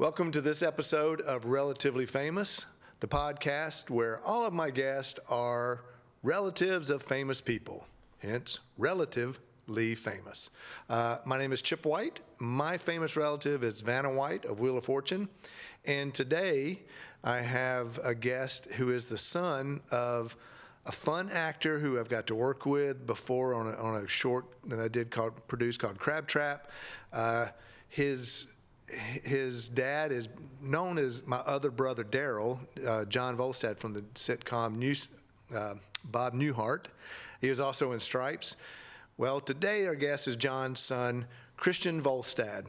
Welcome to this episode of Relatively Famous, the podcast where all of my guests are relatives of famous people, hence relatively famous. My name is Chip White. My famous relative is Vanna White of Wheel of Fortune. And today I have a guest who is the son of a fun actor who I've got to work with before on a short that I did produced called Crab Trap. His dad is known as my other brother, Darrell, John Voldstad from the sitcom Bob Newhart. He was also in Stripes. Well, today our guest is John's son, Christiaan Voldstad.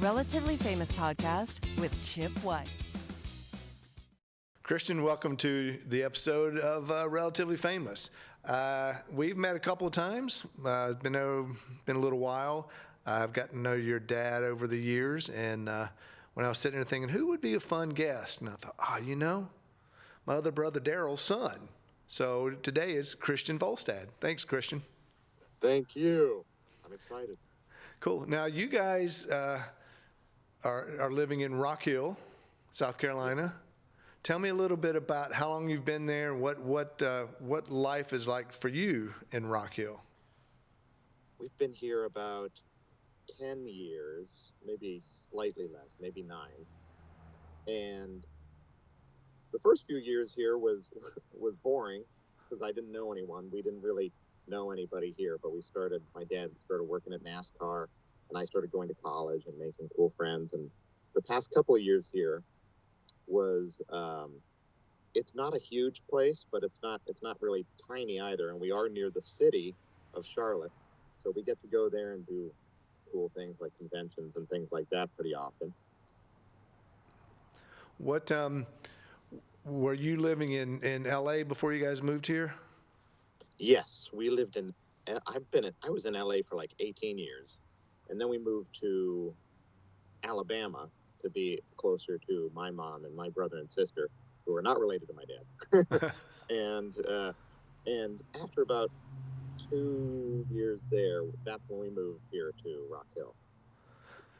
Relatively Famous podcast with Chip White. Christiaan, welcome to the episode of Relatively Famous. We've met a couple of times. It's been a little while. I've gotten to know your dad over the years, and when I was sitting there thinking, who would be a fun guest? And I thought, my other brother Darrell's son. So today is Christiaan Voldstad. Thanks, Christiaan. Thank you. I'm excited. Cool. Now, you guys are living in Rock Hill, South Carolina. Tell me a little bit about how long you've been there and what life is like for you in Rock Hill. We've been here about 10 years, maybe slightly less, maybe 9. And the first few years here was boring because I didn't know anyone. We didn't really know anybody here, but my dad started working at NASCAR, and I started going to college and making cool friends. And the past couple of years here was, it's not a huge place, but it's not really tiny either. And we are near the city of Charlotte. So we get to go there and do cool things like conventions and things like that pretty often. What, were you living in LA before you guys moved here? Yes, we lived I was in LA for like 18 years. And then we moved to Alabama to be closer to my mom and my brother and sister, who are not related to my dad. And after about 2 years there, that's when we moved here to Rock Hill.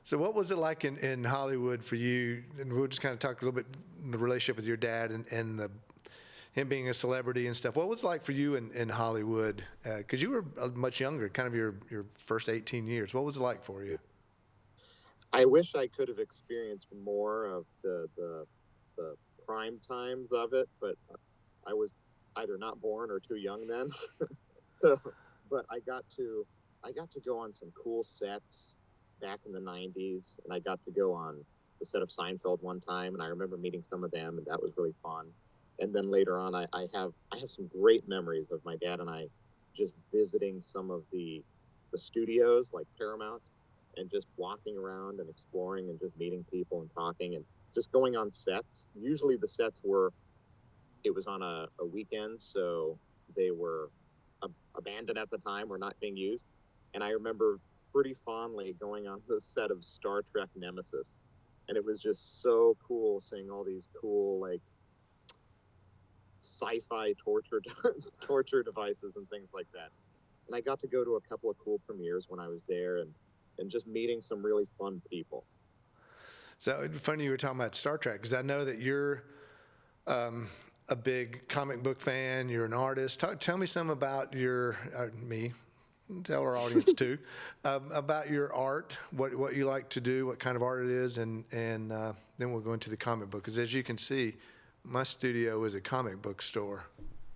So what was it like in Hollywood for you? And we'll just kind of talk a little bit the relationship with your dad and him being a celebrity and stuff. What was it like for you in Hollywood? Because you were much younger, kind of your first 18 years. What was it like for you? I wish I could have experienced more of the prime times of it, but I was either not born or too young then. But I got to go on some cool sets back in the 90s, and I got to go on the set of Seinfeld one time, and I remember meeting some of them, and that was really fun. And then later on, I have some great memories of my dad and I just visiting some of the studios like Paramount and just walking around and exploring and just meeting people and talking and just going on sets. Usually the sets it was on a weekend, so they were abandoned at the time or not being used. And I remember pretty fondly going on the set of Star Trek Nemesis. And it was just so cool seeing all these cool, like, sci-fi torture devices and things like that. And I got to go to a couple of cool premieres when I was there and just meeting some really fun people. So funny you were talking about Star Trek, because I know that you're a big comic book fan. You're an artist. Tell me some about tell our audience too, about your art, what you like to do, what kind of art it is, and then we'll go into the comic book. Because as you can see, my studio is a comic book store.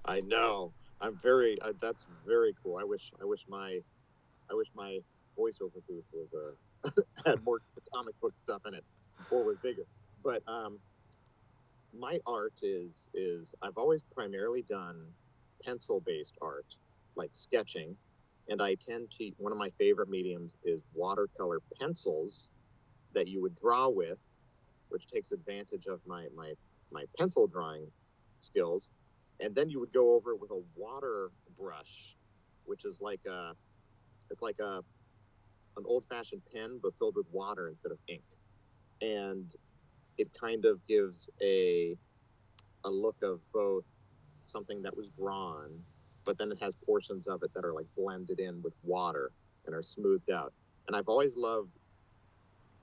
I know. That's very cool. I wish my voiceover booth was had more comic book stuff in it or was bigger. But my art is I've always primarily done pencil-based art, like sketching, and I tend to, one of my favorite mediums is watercolor pencils that you would draw with, which takes advantage of my pencil drawing skills, and then you would go over it with a water brush, which is like an old-fashioned pen but filled with water instead of ink. And it kind of gives a look of both something that was drawn, but then it has portions of it that are like blended in with water and are smoothed out. And I've always loved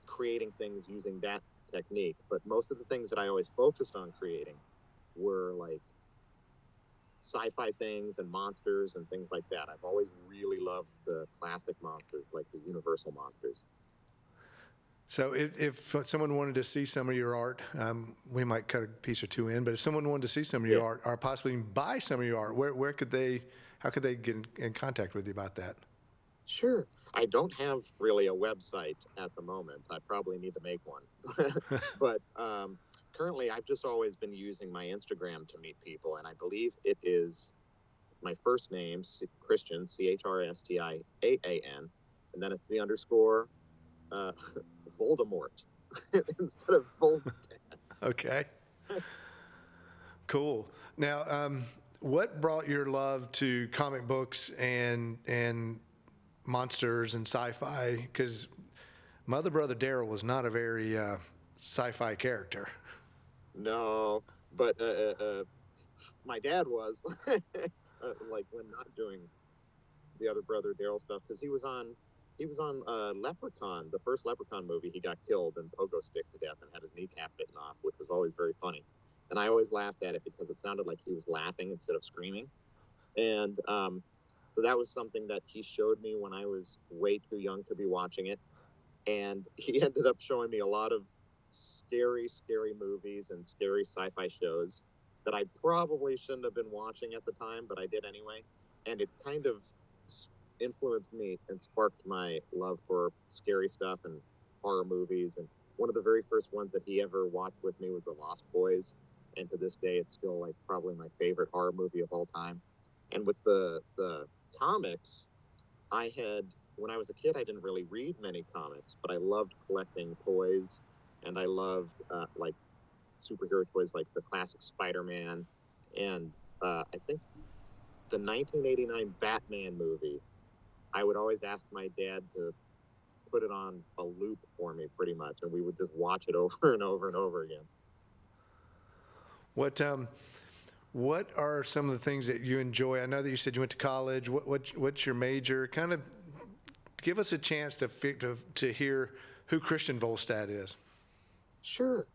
creating things using that technique, but most of the things that I always focused on creating were like sci-fi things and monsters and things like that. I've always really loved the classic monsters, like the Universal monsters. So if someone wanted to see some of your art, we might cut a piece or two in, but if someone wanted to see some of your art or possibly buy some of your art, how could they get in contact with you about that? Sure. I don't have really a website at the moment. I probably need to make one. But currently, I've just always been using my Instagram to meet people, and I believe it is my first name, Christiaan, Christiaan, and then it's the underscore Voldemort instead of Voldstad. Okay. Cool. Now, what brought your love to comic books and monsters and sci-fi? Because my other brother Darrell was not a very sci-fi character. No, but my dad was like when not doing the other brother Darrell stuff, because he was on Leprechaun, the first Leprechaun movie. He got killed and pogo stick to death and had his kneecap bitten off, which was always very funny. And I always laughed at it because it sounded like he was laughing instead of screaming. And so that was something that he showed me when I was way too young to be watching it. And he ended up showing me a lot of scary movies and scary sci-fi shows that I probably shouldn't have been watching at the time, but I did anyway. And it kind of influenced me and sparked my love for scary stuff and horror movies. And one of the very first ones that he ever watched with me was The Lost Boys. And to this day, it's still like probably my favorite horror movie of all time. And with the comics, when I was a kid, I didn't really read many comics, but I loved collecting toys, and I loved like superhero toys like the classic Spider-Man, and I think the 1989 Batman movie. I would always ask my dad to put it on a loop for me, pretty much, and we would just watch it over and over and over again. What are some of the things that you enjoy? I know that you said you went to college. What's your major? Kind of give us a chance to hear who Christiaan Voldstad is. Sure.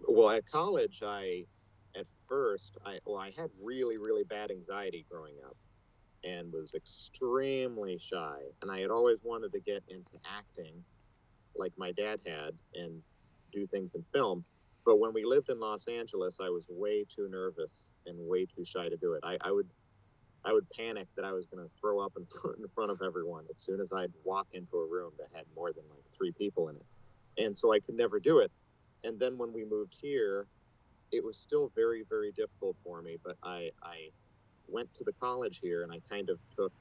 Well, at college, at first I had really, really bad anxiety growing up and was extremely shy. And I had always wanted to get into acting like my dad had and do things in film. But when we lived in Los Angeles, I was way too nervous and way too shy to do it. I would panic that I was going to throw up in front of everyone as soon as I'd walk into a room that had more than like 3 people in it. And so I could never do it. And then when we moved here, it was still very, very difficult for me. But I went to the college here and I kind of took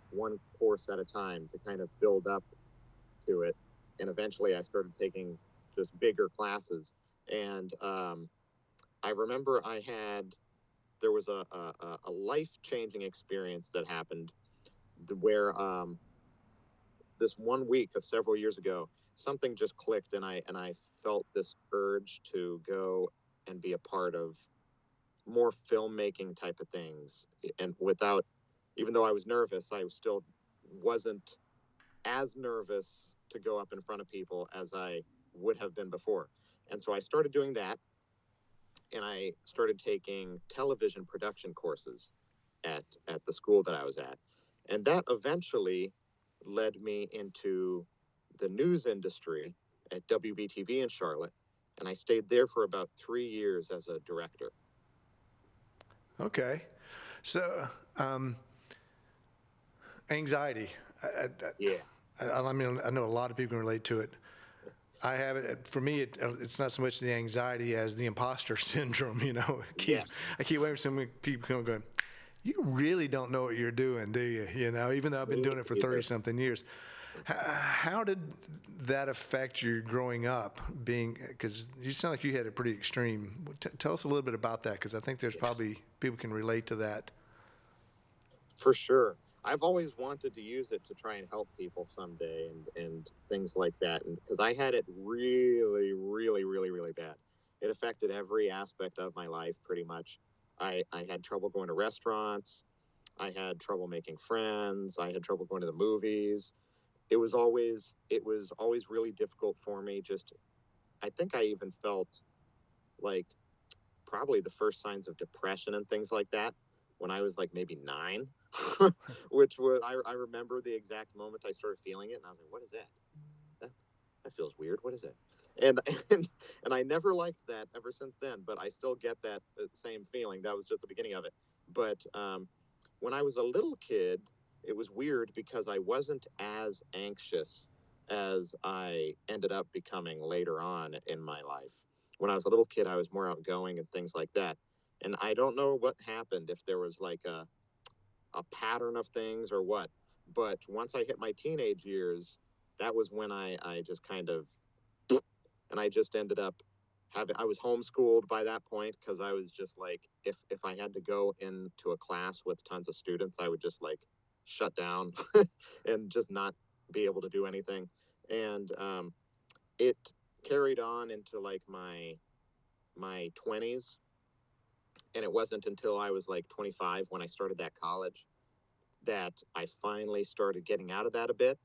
one course at a time to kind of build up to it. And eventually I started taking just bigger classes. And I remember there was a life-changing experience that happened where this one week of several years ago, something just clicked, and I felt this urge to go and be a part of more filmmaking type of things. And even though I was nervous, I still wasn't as nervous to go up in front of people as I would have been before. And so I started doing that, and I started taking television production courses at the school that I was at. And that eventually led me into the news industry at WBTV in Charlotte. And I stayed there for about 3 years as a director. Okay. So, anxiety. Yeah. I mean, I know a lot of people can relate to it. I have it. For me, it's not so much the anxiety as the imposter syndrome. You know, I keep waiting for some people going, "You really don't know what you're doing, do you?" You know, even though I've been doing it for 30-something years. How did that affect you growing up? Because you sound like you had it pretty extreme. Tell us a little bit about that, because I think there's probably people can relate to that. For sure. I've always wanted to use it to try and help people someday and things like that. And because I had it really, really, really, really bad. affected every aspect of my life pretty much. I had trouble going to restaurants. I had trouble making friends. I had trouble going to the movies. It was always really difficult for me. Just, I think I even felt like probably the first signs of depression and things like that when I was like maybe 9, which was, I remember the exact moment I started feeling it, and I was like, what is that? That feels weird. What is that? And, and and I never liked that ever since then, but I still get that same feeling. That was just the beginning of it. But when I was a little kid, it was weird because I wasn't as anxious as I ended up becoming later on in my life. When I was a little kid, I was more outgoing and things like that. And I don't know what happened, if there was like a pattern of things or what. But once I hit my teenage years, that was when I just kind of, and I just ended up I was homeschooled by that point, because I was just like, if I had to go into a class with tons of students, I would just like shut down and just not be able to do anything. And it carried on into like my 20s, and it wasn't until I was like 25 when I started that college that I finally started getting out of that a bit.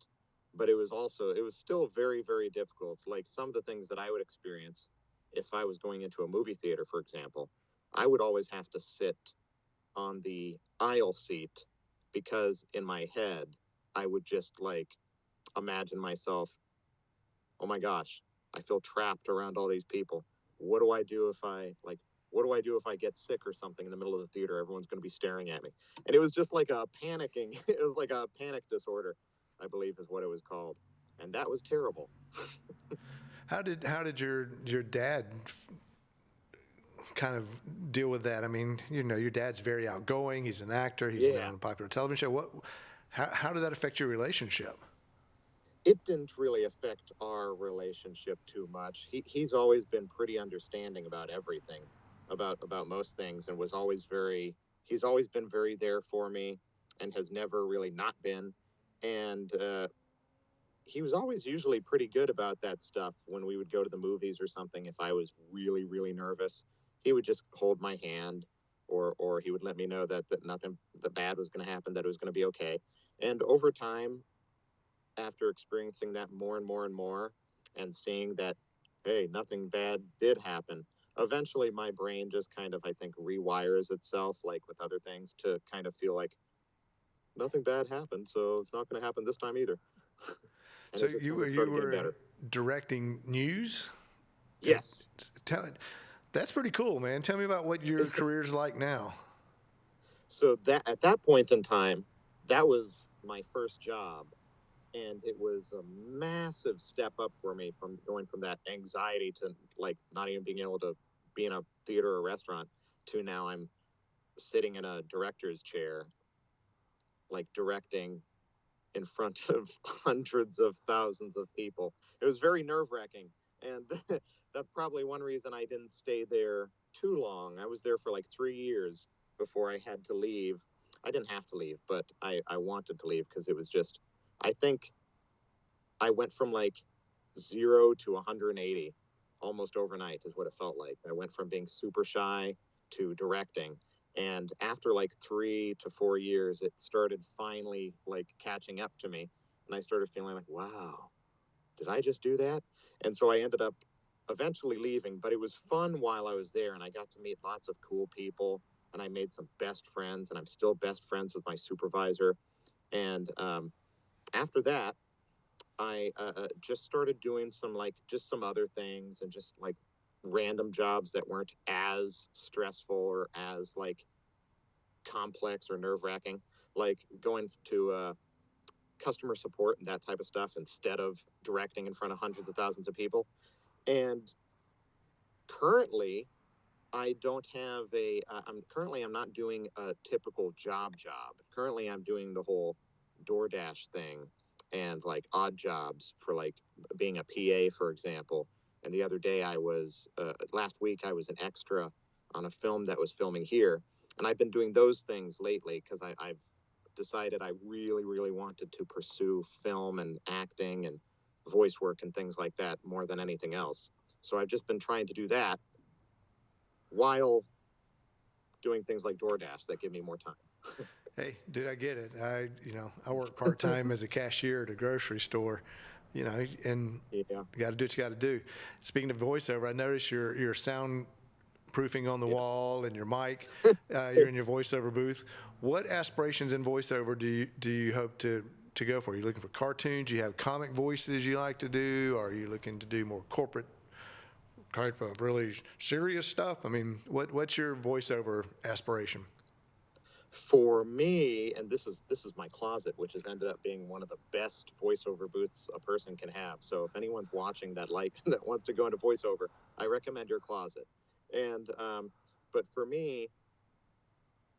But it was still very, very difficult. Like some of the things that I would experience if I was going into a movie theater, for example, I would always have to sit on the aisle seat, because in my head, I would just like imagine myself, oh my gosh, I feel trapped around all these people. What do I do if I get sick or something in the middle of the theater? Everyone's going to be staring at me. And it was just like a panicking. It was like a panic disorder, I believe is what it was called. And that was terrible. How did your dad kind of deal with that? I mean, your dad's very outgoing. He's an actor. He's been Yeah. on a popular television show. How did that affect your relationship? It didn't really affect our relationship too much. He's always been pretty understanding about everything, about most things, and he's always been very there for me, and has never really not been. And he was always usually pretty good about that stuff. When we would go to the movies or something, if I was really, really nervous, he would just hold my hand, or he would let me know that nothing that bad was going to happen, that it was going to be okay. And over time, after experiencing that more and more and more, and seeing that, hey, nothing bad did happen, eventually my brain just kind of, I think, rewires itself, like with other things, to kind of feel like nothing bad happened, so it's not going to happen this time either. And So it just you kind of were started getting better. directing news. Yes. That's pretty cool, man. Tell me about what your career's like now. So that at that point in time, that was my first job, and it was a massive step up for me, from going from that anxiety to like not even being able to be in a theater or restaurant, to now I'm sitting in a director's chair, like directing in front of hundreds of thousands of people. It was very nerve-wracking, and that's probably one reason I didn't stay there too long. I was there for like 3 years before I had to leave. I didn't have to leave, but I wanted to leave, because it was just, I think I went from like 0 to 180 almost overnight, is what it felt like. I went from being super shy to directing. And after like 3 to 4 years, it started finally like catching up to me. And I started feeling like, wow, did I just do that? And so I ended up eventually leaving, but it was fun while I was there. And I got to meet lots of cool people, and I made some best friends, and I'm still best friends with my supervisor. And after that, I just started doing some other things, and just like random jobs that weren't as stressful or as like complex or nerve wracking, like going to customer support and that type of stuff, instead of directing in front of hundreds of thousands of people. And currently, I don't have I'm not doing a typical job. Currently, I'm doing the whole DoorDash thing, and like odd jobs for like being a PA, for example. And the other day last week, I was an extra on a film that was filming here. And I've been doing those things lately, because I've decided I really, really wanted to pursue film and acting and voice work and things like that more than anything else. So I've just been trying to do that. while doing things like DoorDash that give me more time. Hey, did I get it? I work part-time as a cashier at a grocery store, and Yeah. you got to do what you got to do. Speaking of voiceover, I noticed your soundproofing on the wall and your mic. You're in your voiceover booth. What aspirations in voiceover do you hope to go for? Are you looking for cartoons? Do you have comic voices you like to do? Or are you looking to do more corporate type of really serious stuff? I mean, what's your voiceover aspiration? For me, and this is my closet, which has ended up being one of the best voiceover booths a person can have. So if anyone's watching that that wants to go into voiceover, I recommend your closet. And but for me,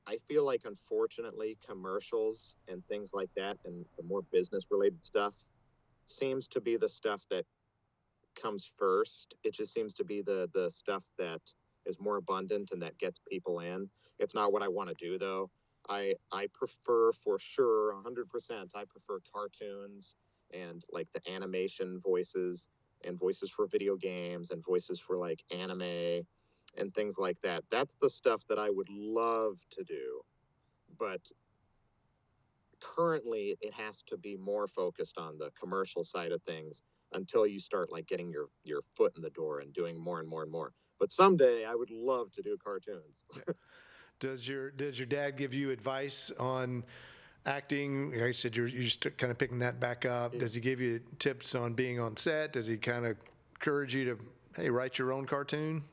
I feel like unfortunately commercials and things like that and the more business related stuff seems to be the stuff that comes first. It just seems to be the stuff that is more abundant and that gets people in. It's not what I want to do though. I prefer for sure 100%. I prefer cartoons and like the animation voices and voices for video games and voices for like anime and things like that. That's the stuff that I would love to do. But currently it has to be more focused on the commercial side of things until you start like getting your foot in the door and doing more and more and more. But someday I would love to do cartoons. Does your dad give you advice on acting? Like I said, you're just kind of picking that back up. Does he give you tips on being on set? Does he kind of encourage you to, hey, write your own cartoon?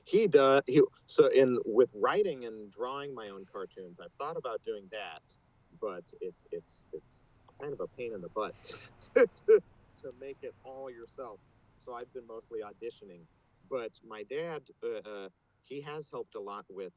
He does. So in with writing and drawing my own cartoons, I've thought about doing that, but it's kind of a pain in the butt to make it all yourself. So I've been mostly auditioning. But my dad, he has helped a lot with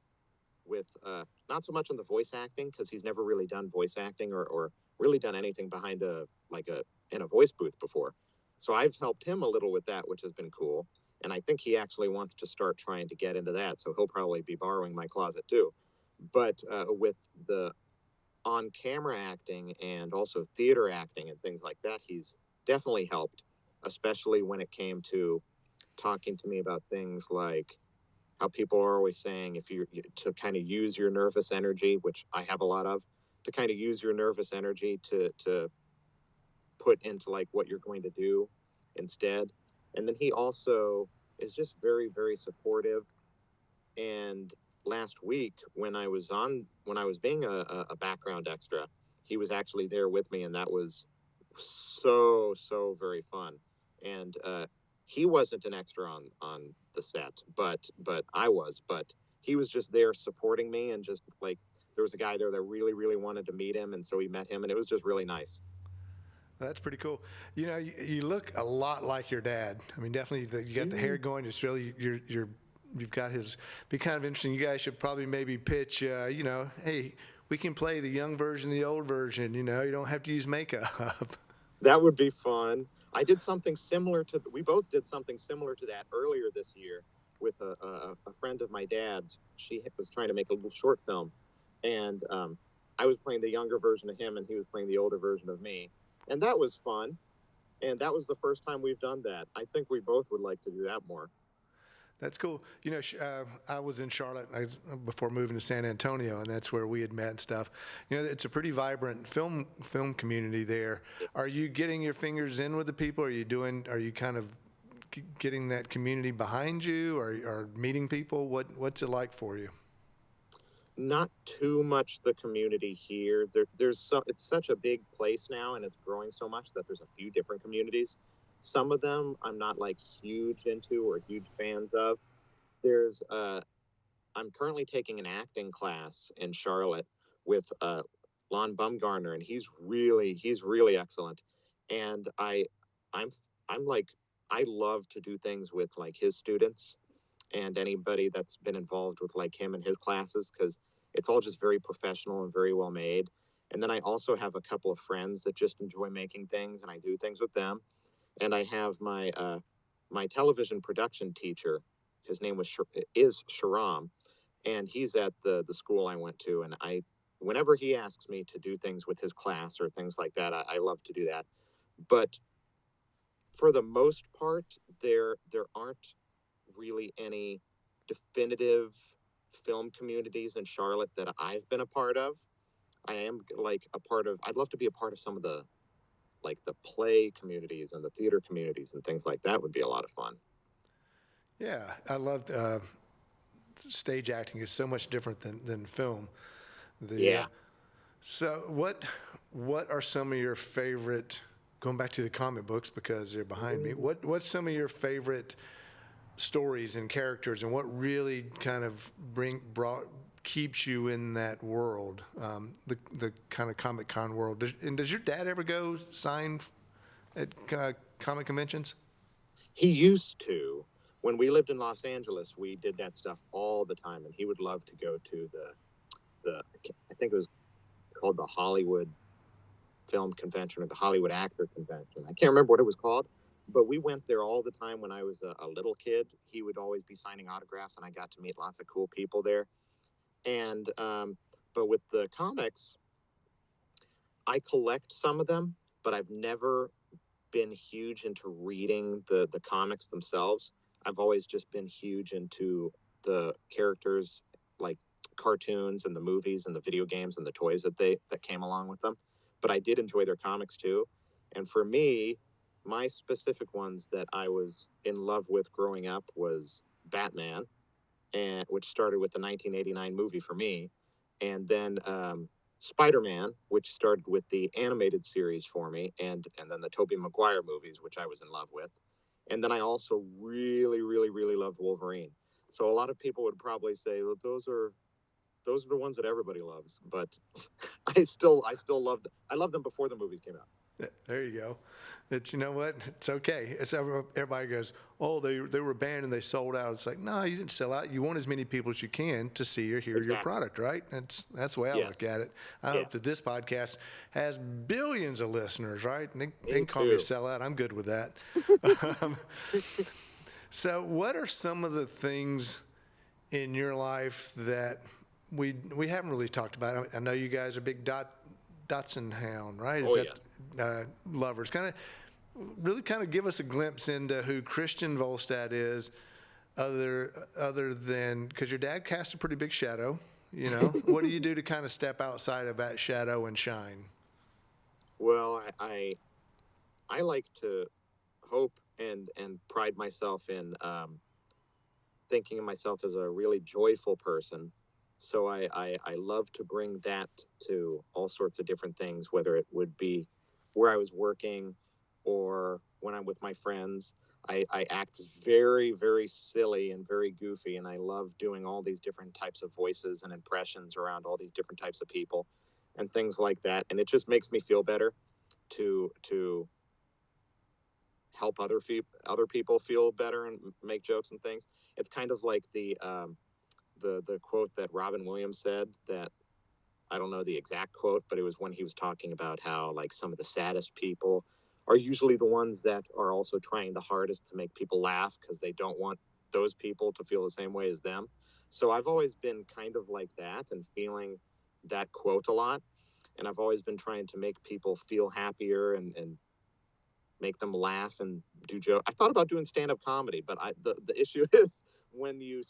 not so much on the voice acting because he's never really done voice acting or really done anything behind in a voice booth before. So I've helped him a little with that, which has been cool. And I think he actually wants to start trying to get into that. So he'll probably be borrowing my closet too. But with the on camera acting and also theater acting and things like that, he's definitely helped, especially when it came to talking to me about things like how people are always saying if you to kind of use your nervous energy, which I have a lot of, to kind of use your nervous energy to put into like what you're going to do instead. And then he also is just very, very supportive. And last week when I was being a background extra, he was actually there with me, and that was so very fun. And he wasn't an extra on the set, but I was. But he was just there supporting me, and just like there was a guy there that really wanted to meet him, and so we met him, and it was just really nice. That's pretty cool. You look a lot like your dad. I mean, definitely you got the hair going. It's really you've got his. Be kind of interesting. You guys should probably maybe pitch. Hey, we can play the young version, the old version. You don't have to use makeup. That would be fun. I did something similar to. We both did something similar to that earlier this year with a friend of my dad's. She was trying to make a little short film, and I was playing the younger version of him, and he was playing the older version of me, and that was fun. And that was the first time we've done that. I think we both would like to do that more. That's cool. I was in Charlotte before moving to San Antonio, and that's where we had met and stuff. It's a pretty vibrant film community there. Are you getting your fingers in with the people? Are you kind of getting that community behind you, or meeting people? What's it like for you? Not too much the community here. It's such a big place now, and it's growing so much that there's a few different communities. Some of them I'm not like huge into or huge fans of. There's I'm currently taking an acting class in Charlotte with Lon Bumgarner, and he's really excellent. And I'm I'm like I love to do things with like his students and anybody that's been involved with like him and his classes because it's all just very professional and very well made. And then I also have a couple of friends that just enjoy making things, and I do things with them. And I have my television production teacher. His name is Sharam, and he's at the school I went to. And whenever he asks me to do things with his class or things like that, I love to do that. But for the most part, there aren't really any definitive film communities in Charlotte that I've been a part of. I am like a part of, I'd love to be a part of some of the, like the play communities and the theater communities and things like that would be a lot of fun. Yeah, I loved stage acting is so much different than film. Yeah. So what are some of your favorite, going back to the comic books because they're behind me, what's some of your favorite stories and characters, and what really kind of keeps you in that world, the kind of Comic Con world? Does your dad ever go sign at comic conventions? He used to. When we lived in Los Angeles, we did that stuff all the time, and he would love to go to the I think it was called the Hollywood Film Convention or the Hollywood Actor Convention. I can't remember what it was called, but we went there all the time when I was a little kid. He would always be signing autographs, and I got to meet lots of cool people there. And but with the comics, I collect some of them, but I've never been huge into reading the comics themselves. I've always just been huge into the characters, like cartoons and the movies and the video games and the toys that came along with them. But I did enjoy their comics too. And for me, my specific ones that I was in love with growing up was Batman, and which started with the 1989 movie for me, and then Spider-Man, which started with the animated series for me, and then the Tobey Maguire movies, which I was in love with. And then I also really, really, really loved Wolverine. So a lot of people would probably say, well, those are the ones that everybody loves, but I still love them. I loved them before the movies came out. There you go. You know what? It's okay. Everybody goes, oh, they were banned and they sold out. It's like, no, you didn't sell out. You want as many people as you can to see or hear your product, right? That's the way I look at it. I hope that this podcast has billions of listeners, right? And they can call me a sellout. I'm good with that. So what are some of the things in your life that we haven't really talked about? I know you guys are big Dotson hound, right? Lovers. Kind of give us a glimpse into who Christiaan Voldstad is, other than, because your dad cast a pretty big shadow. You know, what do you do to kind of step outside of that shadow and shine? Well, I like to hope and pride myself in thinking of myself as a really joyful person. So I love to bring that to all sorts of different things, whether it would be where I was working or when I'm with my friends. I act very, very silly and very goofy, and I love doing all these different types of voices and impressions around all these different types of people and things like that. And it just makes me feel better to help other people feel better and make jokes and things. It's kind of like the quote that Robin Williams said, that I don't know the exact quote, but it was when he was talking about how like some of the saddest people are usually the ones that are also trying the hardest to make people laugh because they don't want those people to feel the same way as them. So I've always been kind of like that and feeling that quote a lot. And I've always been trying to make people feel happier and make them laugh and do jokes. I thought about doing stand-up comedy, but the issue is when you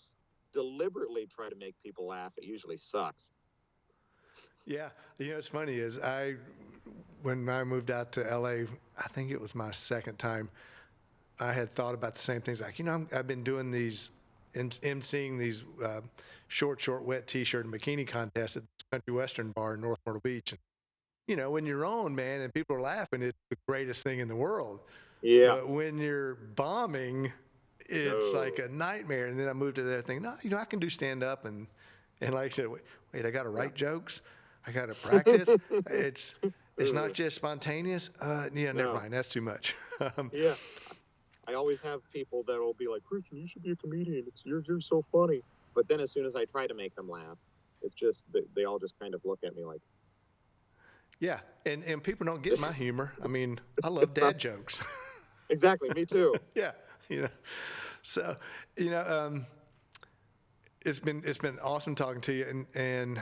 deliberately try to make people laugh, it usually sucks. Yeah, you know, what's funny is when I moved out to LA, I think it was my second time, I had thought about the same things. Like, you know, I've been doing these, emceeing these short, wet T-shirt and bikini contests at this country western bar in North Myrtle Beach. And, you know, when you're on, man, and people are laughing, it's the greatest thing in the world. Yeah. But when you're bombing, it's like a nightmare. And then I moved to there thinking, no, you know, I can do stand-up. And like I said, wait, I got to write jokes? I got to practice? It's not just spontaneous? Never mind. That's too much. Yeah. I always have people that will be like, Christiaan, you should be a comedian. You're so funny. But then as soon as I try to make them laugh, it's just, they all just kind of look at me like. Yeah, and people don't get my humor. I mean, I love dad jokes. Exactly, me too. Yeah, you know. So, you know, it's been awesome talking to you, and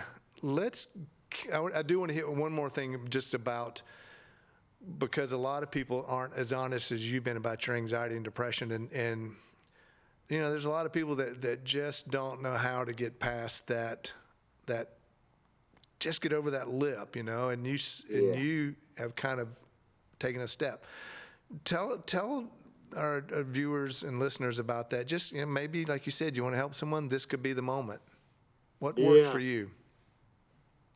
I do want to hit one more thing just about, because a lot of people aren't as honest as you've been about your anxiety and depression, and there's a lot of people that just don't know how to get past that just get over that lip, and you have kind of taken a step. Tell our viewers and listeners about that. Just maybe, like you said, you want to help someone, this could be the moment. What worked for you?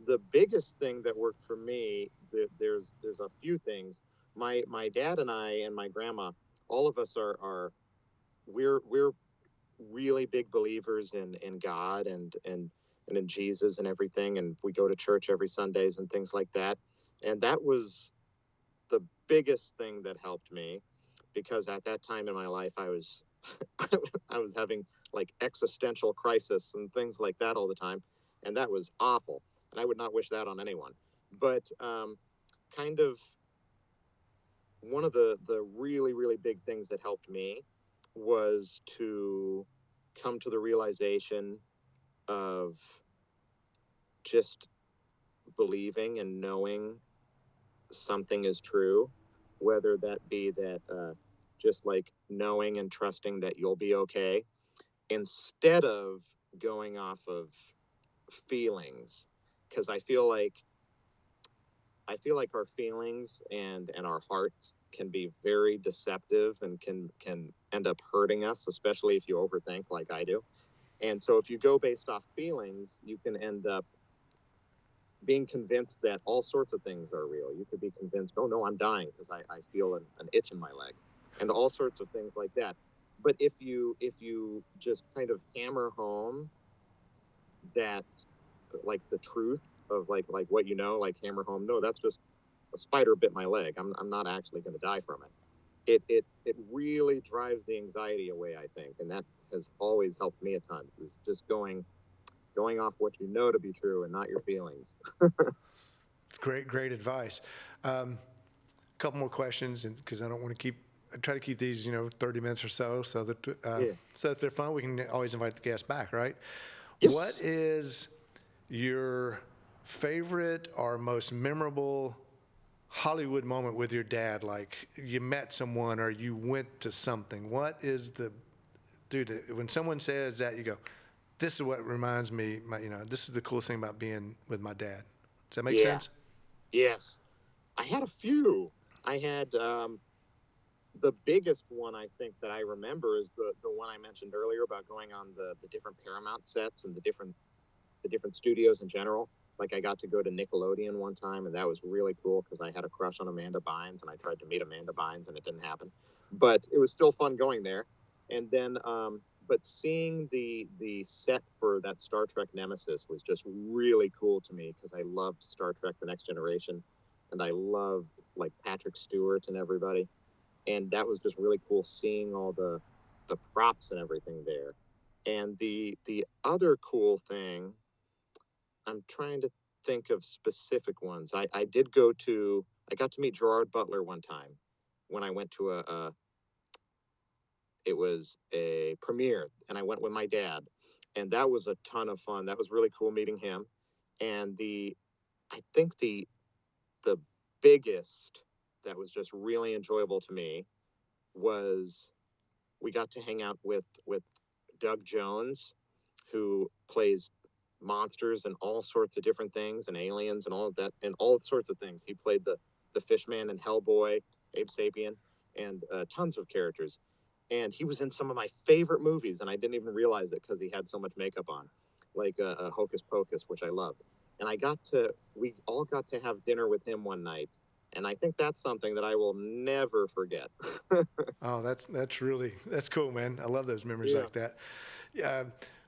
The biggest thing that worked for me, there's a few things. My dad and I and my grandma, all of us we're really big believers in God and in Jesus and everything, and we go to church every Sundays and things like that. And that was the biggest thing that helped me, because at that time in my life I was I was having like existential crisis and things like that all the time, and that was awful, and I would not wish that on anyone. But kind of one of the really, really big things that helped me was to come to the realization of just believing and knowing something is true, whether that be that just like knowing and trusting that you'll be okay, instead of going off of feelings. Because I feel like our feelings and our hearts can be very deceptive and can end up hurting us, especially if you overthink like I do. And so if you go based off feelings, you can end up being convinced that all sorts of things are real. You could be convinced, oh no, I'm dying because I feel an itch in my leg, and all sorts of things like that. But if you just kind of hammer home that, like, the truth of like what like hammer home, no, that's just a spider bit my leg. I'm not actually going to die from it. It really drives the anxiety away, I think, and that has always helped me a ton. Is just going off what you know to be true and not your feelings. It's great advice. A couple more questions, and because I don't want to try to keep these 30 minutes or so that so if they're fun, we can always invite the guests back, right? Yes. What is your favorite or most memorable Hollywood moment with your dad? Like you met someone or you went to something. What is dude, when someone says that, you go, this is what reminds me, this is the coolest thing about being with my dad. Does that make sense? Yes. I had a few. I had the biggest one, I think, that I remember is the one I mentioned earlier about going on the different Paramount sets and the different studios in general. Like I got to go to Nickelodeon one time, and that was really cool because I had a crush on Amanda Bynes, and I tried to meet Amanda Bynes, and it didn't happen. But it was still fun going there. And then, but seeing the set for that Star Trek Nemesis was just really cool to me because I loved Star Trek: The Next Generation, and I loved like Patrick Stewart and everybody. And that was just really cool seeing all the props and everything there. And the other cool thing, I'm trying to think of specific ones. I got to meet Gerard Butler one time when I went to it was a premiere, and I went with my dad, and that was a ton of fun. That was really cool meeting him. And I think the biggest that was just really enjoyable to me was we got to hang out with Doug Jones, who plays monsters and all sorts of different things and aliens and all of that and all sorts of things. He played the Fishman and Hellboy, Abe Sapien, and tons of characters. And he was in some of my favorite movies, and I didn't even realize it because he had so much makeup on, like Hocus Pocus, which I love. And we all got to have dinner with him one night, and I think that's something that I will never forget. Oh, that's cool, man. I love those memories like that. Yeah.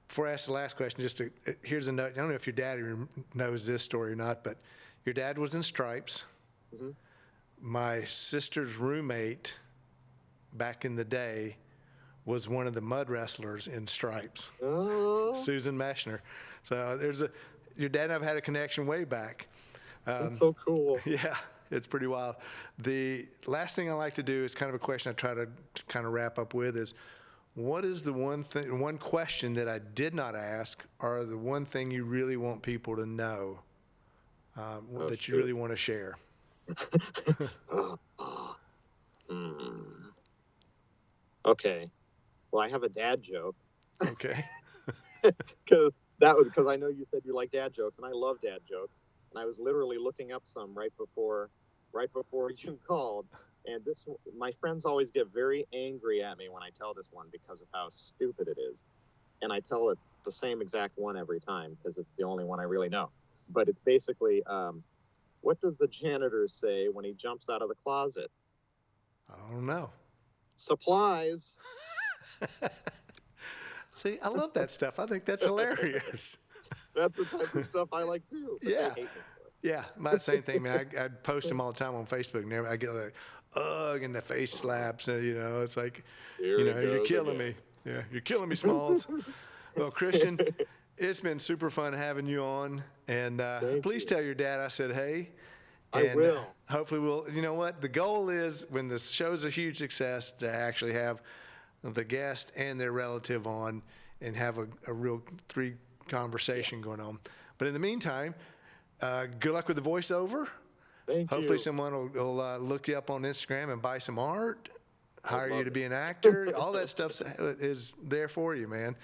Before I ask the last question, here's a note. I don't know if your dad knows this story or not, but your dad was in Stripes. Mm-hmm. My sister's roommate back in the day was one of the mud wrestlers in Stripes. Oh. Susan Mashner. So your dad and I've had a connection way back. That's so cool. Yeah, it's pretty wild. The last thing I like to do is kind of a question I try to kind of wrap up with is, what is the one question that I did not ask, or the one thing you really want people to know that you really want to share? Okay. Well, I have a dad joke. Okay. Because I know you said you like dad jokes, and I love dad jokes. And I was literally looking up some right before you called. And my friends always get very angry at me when I tell this one because of how stupid it is. And I tell it the same exact one every time because it's the only one I really know. But it's basically, what does the janitor say when he jumps out of the closet? I don't know. Supplies. See, I love that stuff. I think that's hilarious. That's the type of stuff I like too. But Yeah. they hate me for it. Yeah, my same thing, man. I'd post them all the time on Facebook. And I get like, ugh, and the face slaps. And, it's like, you're killing me. Yeah, you're killing me, Smalls. Well, Christiaan, it's been super fun having you on. And please tell your dad I said hey. And, I will. Hopefully we'll, you know what? The goal is when the show's a huge success to actually have the guest and their relative on and have a real three conversation going on. But in the meantime, good luck with the voiceover. Thank you. Hopefully someone will look you up on Instagram and buy some art, hire you to be an actor. All that stuff is there for you, man.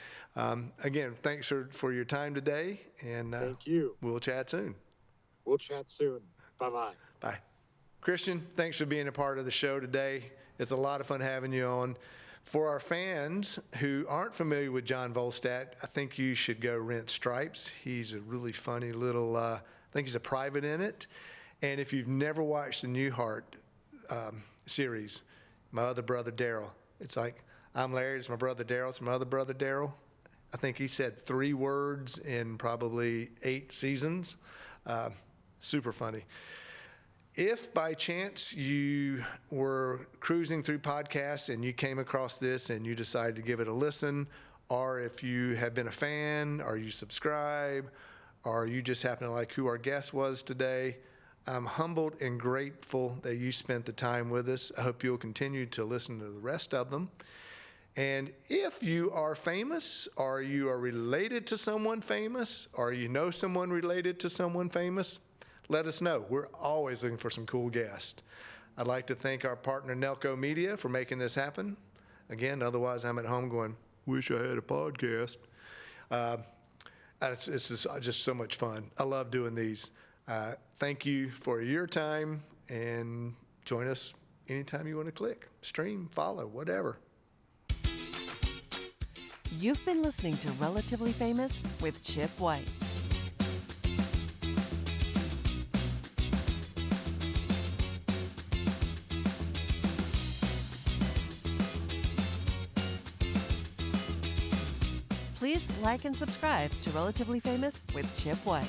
Again, thanks for your time today. And thank you. We'll chat soon. We'll chat soon. Bye-bye. Bye. Christiaan, thanks for being a part of the show today. It's a lot of fun having you on. For our fans who aren't familiar with John Voldstad, I think you should go rent Stripes. He's a really funny little, I think he's a private in it. And if you've never watched the Newhart series, My Other Brother Darrell, it's like, I'm Larry, it's my brother Darrell, it's my other brother Darrell. I think he said 3 words in probably 8 seasons. Super funny. If by chance you were cruising through podcasts and you came across this and you decided to give it a listen, or if you have been a fan, or you subscribe, or you just happen to like who our guest was today, I'm humbled and grateful that you spent the time with us. I hope you'll continue to listen to the rest of them. And if you are famous, or you are related to someone famous, or you know someone related to someone famous, let us know. We're always looking for some cool guests. I'd like to thank our partner, Nelco Media, for making this happen. Again, otherwise I'm at home going, wish I had a podcast. It's just so much fun. I love doing these. Thank you for your time, and join us anytime you want to click, stream, follow, whatever. You've been listening to Relatively Famous with Chip White. Please like and subscribe to Relatively Famous with Chip White.